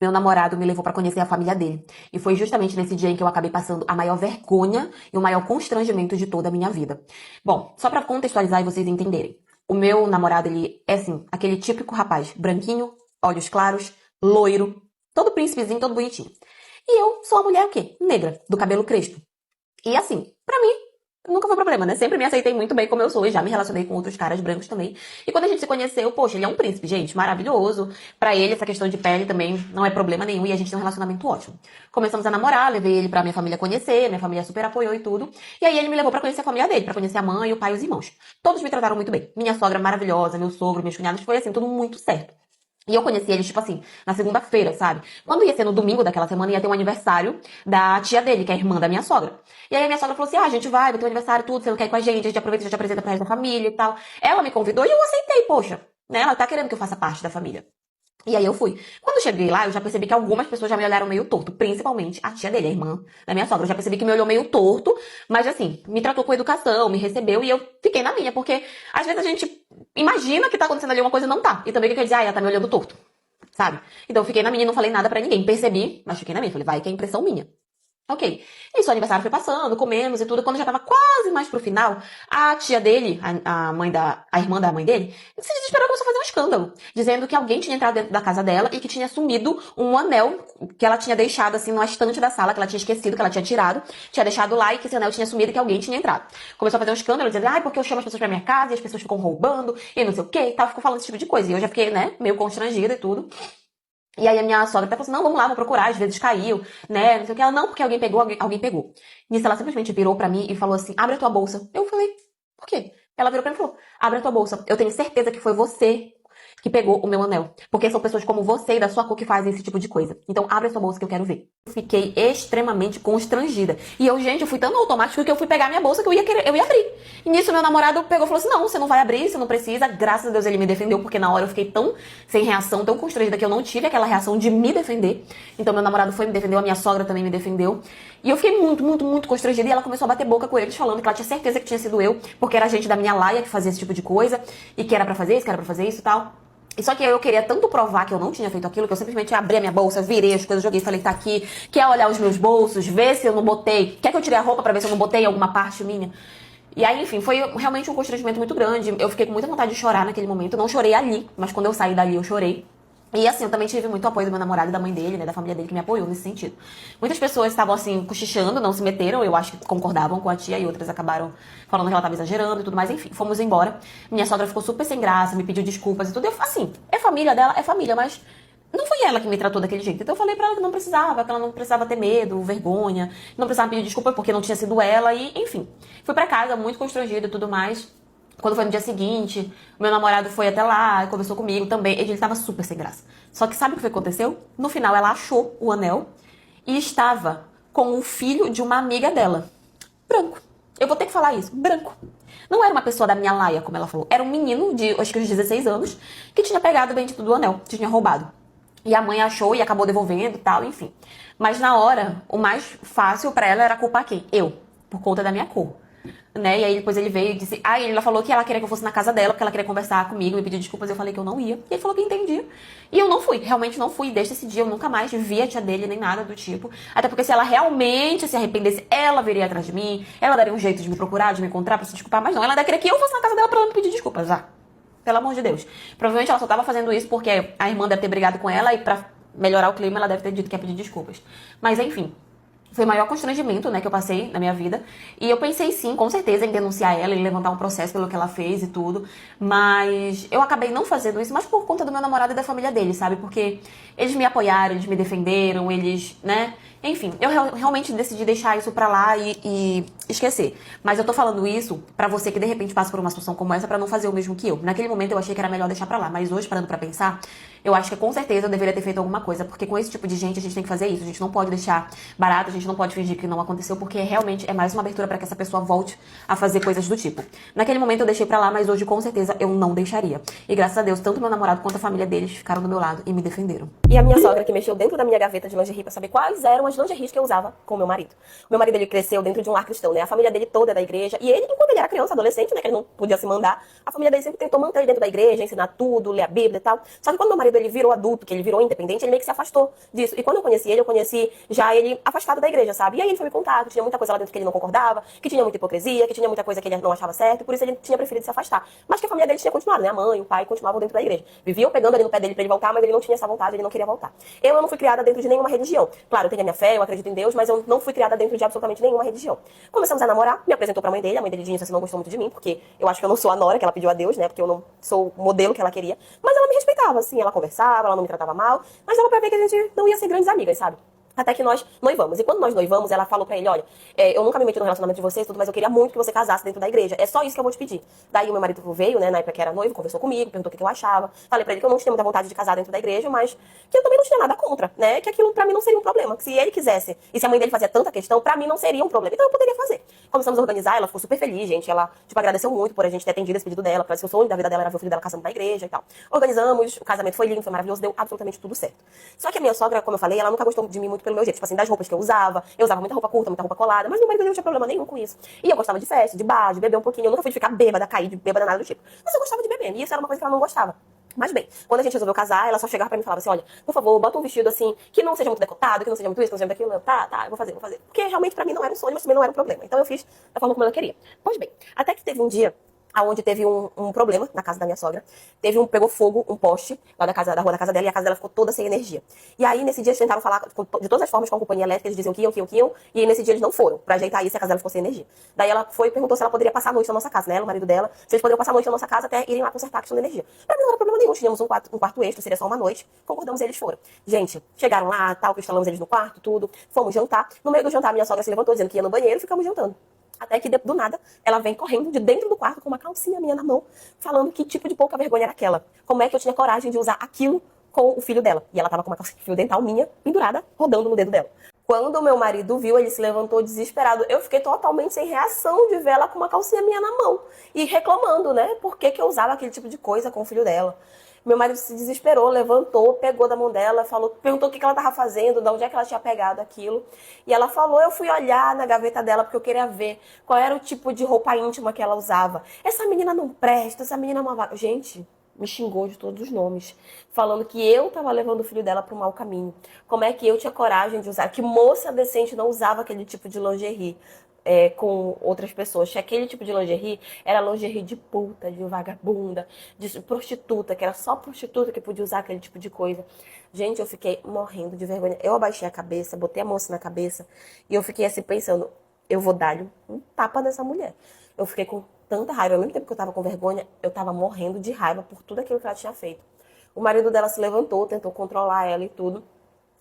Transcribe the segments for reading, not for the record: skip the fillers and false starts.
Meu namorado me levou pra conhecer a família dele. E foi justamente nesse dia em que eu acabei passando a maior vergonha e o maior constrangimento de toda a minha vida. Bom, só pra contextualizar e vocês entenderem. O meu namorado, ele é assim, aquele típico rapaz, branquinho, olhos claros, loiro, todo príncipezinho, todo bonitinho. E eu sou uma mulher o quê? Negra, do cabelo crespo. E assim, pra mim, nunca foi problema, né? Sempre me aceitei muito bem como eu sou e já me relacionei com outros caras brancos também. E quando a gente se conheceu, poxa, ele é um príncipe, gente, maravilhoso. Pra ele, essa questão de pele também não é problema nenhum e a gente tem um relacionamento ótimo. Começamos a namorar, levei ele pra minha família conhecer, minha família super apoiou e tudo. E aí ele me levou pra conhecer a família dele, pra conhecer a mãe, o pai e os irmãos. Todos me trataram muito bem. Minha sogra maravilhosa, meu sogro, meus cunhados, foi assim, tudo muito certo. E eu conheci eles, tipo assim, na segunda-feira, sabe? Quando ia ser no domingo daquela semana, ia ter um aniversário da tia dele, que é a irmã da minha sogra. E aí a minha sogra falou assim, ah, a gente vai ter um aniversário, tudo, você não quer ir com a gente aproveita e já te apresenta pra resto da família e tal. Ela me convidou e eu aceitei, poxa. Né? Ela tá querendo que eu faça parte da família. E aí eu fui. Quando eu cheguei lá, eu já percebi que algumas pessoas já me olharam meio torto, principalmente a tia dele, a irmã da minha sogra. Eu já percebi que me olhou meio torto, mas assim, me tratou com educação, me recebeu e eu fiquei na minha, porque às vezes a gente imagina que tá acontecendo ali uma coisa e não tá. E também que quer dizer, ah, ela tá me olhando torto, sabe? Então eu fiquei na minha e não falei nada pra ninguém. Percebi, mas fiquei na minha. Falei, vai que é impressão minha. Ok. Isso, o aniversário foi passando, comemos e tudo. Quando já tava quase mais pro final, a tia dele, a irmã da mãe dele, se desesperou e começou a fazer um escândalo. Dizendo que alguém tinha entrado dentro da casa dela e que tinha sumido um anel que ela tinha deixado assim numa estante da sala, que ela tinha esquecido, que ela tinha tirado, tinha deixado lá e que esse anel tinha sumido e que alguém tinha entrado. Começou a fazer um escândalo, dizendo, ai, porque eu chamo as pessoas pra minha casa e as pessoas ficam roubando e não sei o quê e tal. Ficou falando esse tipo de coisa. E eu já fiquei, né, meio constrangida e tudo. E aí a minha sogra até falou assim, não, vamos lá, vou procurar, às vezes caiu, né, não sei o que. Ela, não, porque alguém pegou, alguém pegou. Nisso ela simplesmente virou pra mim e falou assim, abre a tua bolsa. Eu falei, por quê? Ela virou pra mim e falou, abre a tua bolsa. Eu tenho certeza que foi você que pegou o meu anel. Porque são pessoas como você e da sua cor que fazem esse tipo de coisa. Então abre a sua bolsa que eu quero ver. Eu fiquei extremamente constrangida. E eu, gente, eu fui tão automático que eu fui pegar minha bolsa que eu ia abrir. E nisso meu namorado pegou e falou assim, não, você não vai abrir, você não precisa. Graças a Deus ele me defendeu, porque na hora eu fiquei tão sem reação, tão constrangida que eu não tive aquela reação de me defender. Então meu namorado foi me defendeu, a minha sogra também me defendeu. E eu fiquei muito, muito, muito constrangida. E ela começou a bater boca com eles, falando que ela tinha certeza que tinha sido eu, porque era gente da minha laia que fazia esse tipo de coisa, e que era pra fazer isso, que era pra fazer isso e tal. E só que eu queria tanto provar que eu não tinha feito aquilo, que eu simplesmente abri a minha bolsa, virei as coisas, joguei, falei, tá aqui, quer olhar os meus bolsos, ver se eu não botei, quer que eu tire a roupa pra ver se eu não botei alguma parte minha? E aí, enfim, foi realmente um constrangimento muito grande. Eu fiquei com muita vontade de chorar naquele momento. Eu não chorei ali, mas quando eu saí dali eu chorei. E assim, eu também tive muito apoio do meu namorado e da mãe dele, né, da família dele, que me apoiou nesse sentido. Muitas pessoas estavam assim, cochichando, não se meteram, eu acho que concordavam com a tia, e outras acabaram falando que ela estava exagerando e tudo mais, enfim, fomos embora. Minha sogra ficou super sem graça, me pediu desculpas e tudo. Eu, assim, é família dela, é família, mas não foi ela que me tratou daquele jeito. Então eu falei pra ela que ela não precisava ter medo, vergonha, não precisava pedir desculpa porque não tinha sido ela, e enfim. Fui pra casa muito constrangida e tudo mais. Quando foi no dia seguinte, meu namorado foi até lá, conversou comigo também. Ele tava super sem graça. Só que sabe o que foi que aconteceu? No final, ela achou o anel e estava com o filho de uma amiga dela. Branco. Eu vou ter que falar isso. Branco. Não era uma pessoa da minha laia, como ela falou. Era um menino de, acho que uns 16 anos, que tinha pegado o bendito do anel, que tinha roubado. E a mãe achou e acabou devolvendo e tal, enfim. Mas na hora, o mais fácil pra ela era culpar quem? Eu. Por conta da minha cor. Né? E aí depois ele veio e disse, ela falou que ela queria que eu fosse na casa dela, porque ela queria conversar comigo, me pedir desculpas, eu falei que eu não ia. E ele falou que entendia. E eu não fui, realmente não fui. Desde esse dia eu nunca mais vi a tia dele, nem nada do tipo. Até porque se ela realmente se arrependesse, ela viria atrás de mim, ela daria um jeito de me procurar, de me encontrar pra se desculpar, mas não, ela ainda queria que eu fosse na casa dela pra ela me pedir desculpas, já. Pelo amor de Deus. Provavelmente ela só tava fazendo isso porque a irmã deve ter brigado com ela e pra melhorar o clima ela deve ter dito que ia pedir desculpas. Mas enfim. Foi o maior constrangimento, né, que eu passei na minha vida. E eu pensei sim, com certeza, em denunciar ela e levantar um processo pelo que ela fez e tudo. Mas eu acabei não fazendo isso, mas por conta do meu namorado e da família dele, sabe? Porque eles me apoiaram, eles me defenderam, eles, né? Enfim, eu realmente decidi deixar isso pra lá e esquecer. Mas eu tô falando isso pra você que de repente passa por uma situação como essa pra não fazer o mesmo que eu. Naquele momento eu achei que era melhor deixar pra lá, mas hoje, parando pra pensar, eu acho que com certeza eu deveria ter feito alguma coisa, porque com esse tipo de gente a gente tem que fazer isso. A gente não pode deixar barato, a gente não pode fingir que não aconteceu, porque realmente é mais uma abertura pra que essa pessoa volte a fazer coisas do tipo. Naquele momento eu deixei pra lá, mas hoje com certeza eu não deixaria. E graças a Deus, tanto meu namorado quanto a família deles ficaram do meu lado e me defenderam. E a minha sogra que mexeu dentro da minha gaveta de lingerie pra saber quais eram as lingeries que eu usava com o meu marido. O meu marido, ele cresceu dentro de um lar cristão, né? A família dele toda é da igreja. E ele, enquanto ele era criança, adolescente, né? Que ele não podia se mandar, a família dele sempre tentou manter ele dentro da igreja, ensinar tudo, ler a Bíblia e tal. Só que quando meu marido, ele virou adulto, que ele virou independente, ele meio que se afastou disso. E quando eu conheci já ele afastado da igreja, sabe? E aí ele foi me contar que tinha muita coisa lá dentro que ele não concordava, que tinha muita hipocrisia, que tinha muita coisa que ele não achava certo, por isso ele tinha preferido se afastar. Mas que a família dele tinha continuado, né? A mãe, o pai continuavam dentro da igreja. Viviam pegando ali no pé dele pra ele voltar, mas ele não tinha essa vontade, ele não queria voltar. Eu não fui criada dentro de nenhuma religião. Claro, eu tenho a minha fé, eu acredito em Deus, mas eu não fui criada dentro de absolutamente nenhuma religião. Começamos a namorar, me apresentou pra mãe dele de início assim não gostou muito de mim, porque eu acho que eu não sou a nora que ela pediu a Deus, né? Porque eu não sou o modelo que ela queria. Mas ela me respeitava, assim, ela conversava, ela não me tratava mal, mas dava pra ver que a gente não ia ser grandes amigas, sabe? Até que nós noivamos. E quando nós noivamos, ela falou pra ele, olha, eu nunca me meti no relacionamento de vocês, tudo, mas eu queria muito que você casasse dentro da igreja. É só isso que eu vou te pedir. Daí o meu marido veio, né, na época que era noivo, conversou comigo, perguntou o que eu achava. Falei pra ele que eu não tinha muita vontade de casar dentro da igreja, mas que eu também não tinha nada contra, né, que aquilo pra mim não seria um problema. Que se ele quisesse, e se a mãe dele fazia tanta questão, pra mim não seria um problema. Então eu poderia fazer. Começamos a organizar, ela ficou super feliz, gente. Ela, tipo, agradeceu muito por a gente ter atendido esse pedido dela. Parece que o sonho da vida dela era ver o filho dela casando na igreja e tal. Organizamos, o casamento foi lindo, foi maravilhoso, deu absolutamente tudo certo. Só que a minha sogra, como eu falei, ela nunca gostou de mim muito pelo meu jeito. Tipo assim, das roupas que eu usava muita roupa curta, muita roupa colada, mas meu marido não tinha problema nenhum com isso. E eu gostava de festa, de bar, de beber um pouquinho. Eu nunca fui de ficar bêbada, cair de bêbada, nada do tipo. Mas eu gostava de beber, e isso era uma coisa que ela não gostava. Mas bem, quando a gente resolveu casar, ela só chegava pra mim e falava assim, olha, por favor, bota um vestido assim, que não seja muito decotado, que não seja muito isso, que não seja muito aquilo. Eu, tá, eu vou fazer. Porque realmente pra mim não era um sonho, mas também não era um problema. Então eu fiz da forma como ela queria. Pois bem, até que teve um dia aonde teve um problema na casa da minha sogra. Pegou fogo, um poste lá da rua da casa dela, e a casa dela ficou toda sem energia. E aí, nesse dia, eles tentaram falar de todas as formas com a companhia elétrica, eles diziam que iam, e aí, nesse dia eles não foram, pra ajeitar isso, e a casa dela ficou sem energia. Daí ela foi e perguntou se ela poderia passar a noite na nossa casa, né? Ela, o marido dela, se eles poderiam passar a noite na nossa casa até irem lá consertar a questão da energia. Pra mim não era problema nenhum, tínhamos um quarto extra, seria só uma noite, concordamos e eles foram. Gente, chegaram lá, tal, que instalamos eles no quarto, tudo, fomos jantar. No meio do jantar, minha sogra se levantou dizendo que ia no banheiro e ficamos jantando. Até que, do nada, ela vem correndo de dentro do quarto com uma calcinha minha na mão, falando que tipo de pouca vergonha era aquela. Como é que eu tinha coragem de usar aquilo com o filho dela. E ela tava com uma calcinha de fio dental minha, pendurada, rodando no dedo dela. Quando o meu marido viu, ele se levantou desesperado. Eu fiquei totalmente sem reação de ver ela com uma calcinha minha na mão. E reclamando, né? Por que eu usava aquele tipo de coisa com o filho dela. Meu marido se desesperou, levantou, pegou da mão dela, perguntou o que ela estava fazendo, de onde é que ela tinha pegado aquilo. E ela falou, eu fui olhar na gaveta dela porque eu queria ver qual era o tipo de roupa íntima que ela usava. Essa menina não presta, essa menina é uma... Gente, me xingou de todos os nomes, falando que eu estava levando o filho dela para o mau caminho. Como é que eu tinha coragem de usar? Que moça decente não usava aquele tipo de lingerie. Com outras pessoas. Que aquele tipo de lingerie era lingerie de puta, de vagabunda, de prostituta, que era só prostituta que podia usar aquele tipo de coisa. Gente, eu fiquei morrendo de vergonha. Eu abaixei a cabeça, botei a mão assim na cabeça e eu fiquei assim pensando, eu vou dar-lhe um tapa nessa mulher. Eu fiquei com tanta raiva, ao mesmo tempo que eu tava com vergonha, eu tava morrendo de raiva por tudo aquilo que ela tinha feito. O marido dela se levantou, tentou controlar ela e tudo.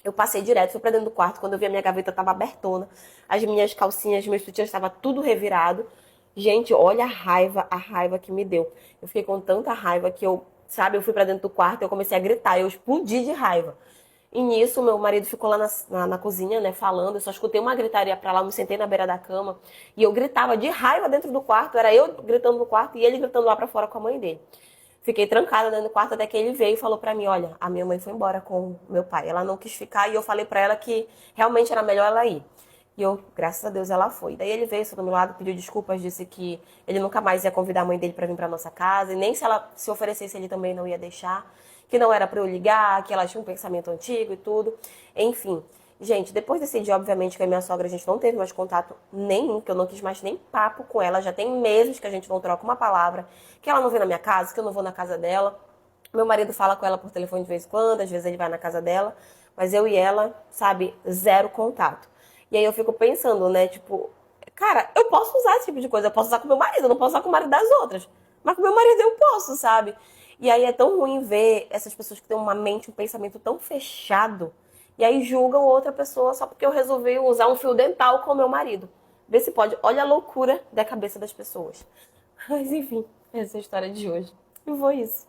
Eu passei direto, fui pra dentro do quarto, quando eu vi a minha gaveta tava abertona, as minhas calcinhas, meus sutiãs estava tudo revirado. Gente, olha a raiva que me deu. Eu fiquei com tanta raiva que eu fui pra dentro do quarto, eu comecei a gritar, eu explodi de raiva. E nisso, meu marido ficou lá na cozinha, né, falando, eu só escutei uma gritaria pra lá, eu me sentei na beira da cama, e eu gritava de raiva dentro do quarto, era eu gritando no quarto e ele gritando lá pra fora com a mãe dele. Fiquei trancada dentro do quarto até que ele veio e falou pra mim, olha, a minha mãe foi embora com meu pai. Ela não quis ficar e eu falei pra ela que realmente era melhor ela ir. E eu, graças a Deus, ela foi. Daí ele veio do meu lado, pediu desculpas, disse que ele nunca mais ia convidar a mãe dele pra vir pra nossa casa. E nem se ela se oferecesse, ele também não ia deixar. Que não era pra eu ligar, que ela tinha um pensamento antigo e tudo. Enfim. Gente, depois desse dia, obviamente, com a minha sogra, a gente não teve mais contato nenhum, que eu não quis mais nem papo com ela. Já tem meses que a gente não troca uma palavra, que ela não vem na minha casa, que eu não vou na casa dela. Meu marido fala com ela por telefone de vez em quando, às vezes ele vai na casa dela, mas eu e ela, sabe, zero contato. E aí eu fico pensando, né, tipo, cara, eu posso usar esse tipo de coisa, eu posso usar com meu marido, eu não posso usar com o marido das outras. Mas com meu marido eu posso, sabe? E aí é tão ruim ver essas pessoas que têm uma mente, um pensamento tão fechado, e aí julgam outra pessoa só porque eu resolvi usar um fio dental com o meu marido. Vê se pode. Olha a loucura da cabeça das pessoas. Mas enfim, essa é a história de hoje. E foi isso.